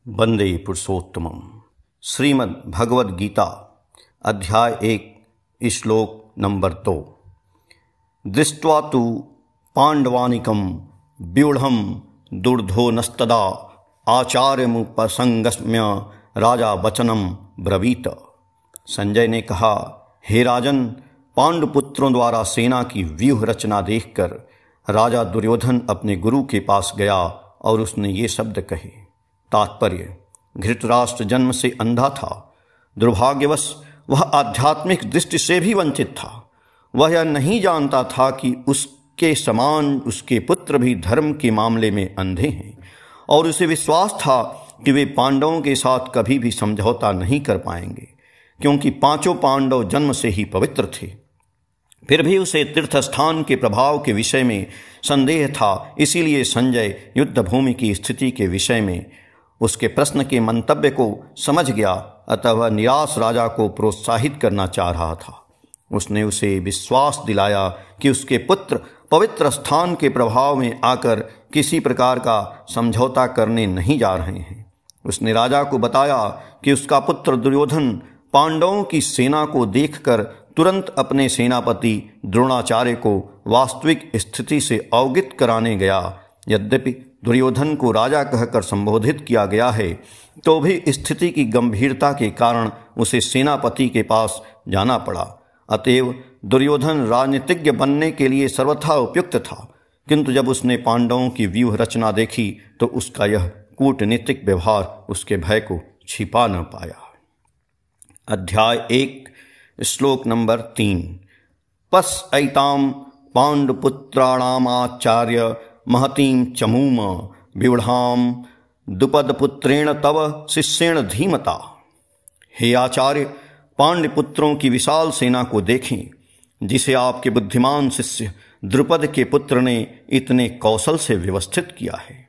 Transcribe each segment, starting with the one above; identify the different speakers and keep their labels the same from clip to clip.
Speaker 1: वंदे पुरुषोत्तमम्। श्रीमद् भगवद गीता अध्याय 1 श्लोक नंबर 2। दृष्ट्वा तु पांडवानिकं व्यूढ़ं दुर्धोनस्तदा आचार्यमुपसंगम्य राजा वचनम ब्रवीत। संजय ने कहा, हे राजन, पांडुपुत्रों द्वारा सेना की व्यूह रचना देखकर राजा दुर्योधन अपने गुरु के पास गया और उसने ये शब्द कहे। तात्पर्य: धृतराष्ट्र जन्म से अंधा था। दुर्भाग्यवश वह आध्यात्मिक दृष्टि से भी वंचित था। वह यह नहीं जानता था कि उसके समान उसके पुत्र भी धर्म के मामले में अंधे हैं, और उसे विश्वास था कि वे पांडवों के साथ कभी भी समझौता नहीं कर पाएंगे, क्योंकि पांचों पांडव जन्म से ही पवित्र थे। फिर भी उसे तीर्थस्थान के प्रभाव के विषय में संदेह था। इसीलिए संजय युद्ध भूमि की स्थिति के विषय में उसके प्रश्न के मंतव्य को समझ गया, अतः वह निराश राजा को प्रोत्साहित करना चाह रहा था। उसने उसे विश्वास दिलाया कि उसके पुत्र पवित्र स्थान के प्रभाव में आकर किसी प्रकार का समझौता करने नहीं जा रहे हैं। उसने राजा को बताया कि उसका पुत्र दुर्योधन पांडवों की सेना को देखकर तुरंत अपने सेनापति द्रोणाचार्य को वास्तविक स्थिति से अवगत कराने गया। यद्यपि दुर्योधन को राजा कहकर संबोधित किया गया है, तो भी स्थिति की गंभीरता के कारण उसे सेनापति के पास जाना पड़ा। अतएव दुर्योधन राजनीतिज्ञ बनने के लिए सर्वथा उपयुक्त था, किंतु जब उसने पांडवों की व्यूह रचना देखी तो उसका यह कूटनीतिक व्यवहार उसके भय को छिपा न पाया। अध्याय 1 श्लोक नंबर 3। पश्यैतां पांडुपुत्राणामाचार्य महतीं चमूम व्यूढ़ां द्रुपदपुत्रेण तव शिष्येण धीमता। हे आचार्य, पांडुपुत्रों की विशाल सेना को देखें, जिसे आपके बुद्धिमान शिष्य द्रुपद के पुत्र ने इतने कौशल से व्यवस्थित किया है।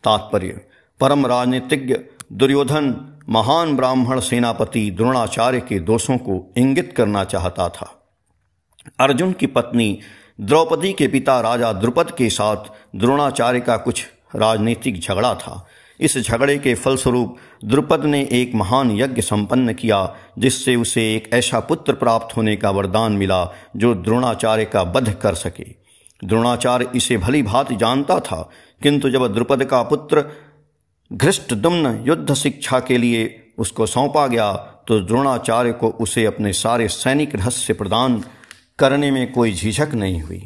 Speaker 1: तात्पर्य: परम राजनीतिज्ञ दुर्योधन महान ब्राह्मण सेनापति द्रोणाचार्य के दोषों को इंगित करना चाहता था। अर्जुन की पत्नी द्रौपदी के पिता राजा द्रुपद के साथ द्रोणाचार्य का कुछ राजनीतिक झगड़ा था। इस झगड़े के फलस्वरूप द्रुपद ने एक महान यज्ञ संपन्न किया, जिससे उसे एक ऐसा पुत्र प्राप्त होने का वरदान मिला जो द्रोणाचार्य का वध कर सके। द्रोणाचार्य इसे भली भांति जानता था, किंतु जब द्रुपद का पुत्र धृष्टद्युम्न युद्ध शिक्षा के लिए उसको सौंपा गया, तो द्रोणाचार्य को उसे अपने सारे सैनिक रहस्य प्रदान करने में कोई झिझक नहीं हुई।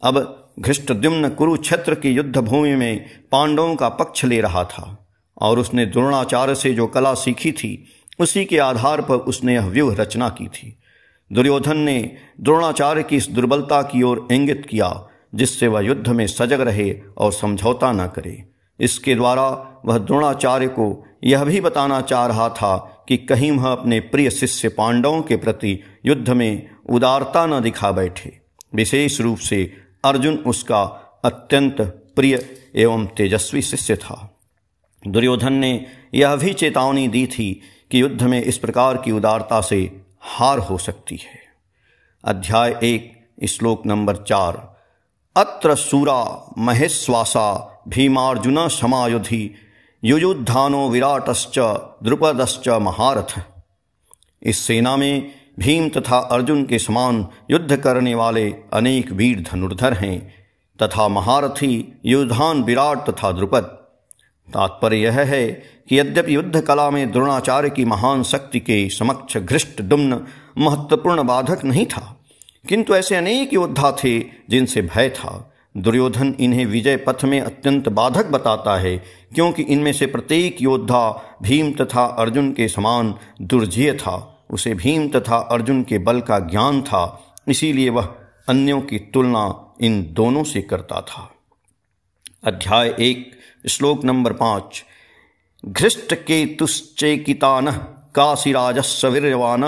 Speaker 1: अब धृष्टद्युम्न कुरुक्षेत्र की युद्ध भूमि में पांडवों का पक्ष ले रहा था, और उसने द्रोणाचार्य से जो कला सीखी थी उसी के आधार पर उसने यह व्यूह रचना की थी। दुर्योधन ने द्रोणाचार्य की इस दुर्बलता की ओर इंगित किया, जिससे वह युद्ध में सजग रहे और समझौता न करे। इसके द्वारा वह द्रोणाचार्य को यह भी बताना चाह रहा था कि कहीं वह अपने प्रिय शिष्य पांडवों के प्रति युद्ध में उदारता न दिखा बैठे। विशेष रूप से अर्जुन उसका अत्यंत प्रिय एवं तेजस्वी शिष्य था। दुर्योधन ने यह भी चेतावनी दी थी कि युद्ध में इस प्रकार की उदारता से हार हो सकती है। अध्याय 1 श्लोक नंबर 4। अत्र शूरा महेश्वासा भीमार्जुन समायुधि युयुद्धानो विराटश्च द्रुपदश्च महारथ। इस सेना में भीम तथा अर्जुन के समान युद्ध करने वाले अनेक वीर धनुर्धर हैं, तथा महारथी युधान विराट तथा द्रुपद। तात्पर्य यह है कि यद्यपि युद्ध कला में द्रोणाचार्य की महान शक्ति के समक्ष धृष्टद्युम्न महत्वपूर्ण बाधक नहीं था, किंतु ऐसे अनेक योद्धा थे जिनसे भय था। दुर्योधन इन्हें विजय पथ में अत्यंत बाधक बताता है, क्योंकि इनमें से प्रत्येक योद्धा भीम तथा अर्जुन के समान दुर्जेय था। उसे भीम तथा अर्जुन के बल का ज्ञान था, इसीलिए वह अन्यों की तुलना इन दोनों से करता था। अध्याय 1 श्लोक नंबर 5। धृष्टकेतुश्चेकितानः काशीराजश्च वीर्यवान्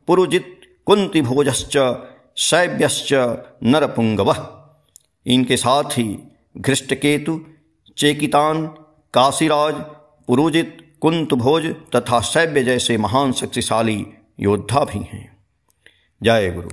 Speaker 1: पुरुजित कुन्तिभोजश्च शैब्यश्च नरपुंगवः। इनके साथ ही धृष्टकेतु, चेकितान, काशीराज, पुरुजित, कुंतभोज तथा शैब्य जैसे महान शक्तिशाली योद्धा भी हैं। जय गुरु।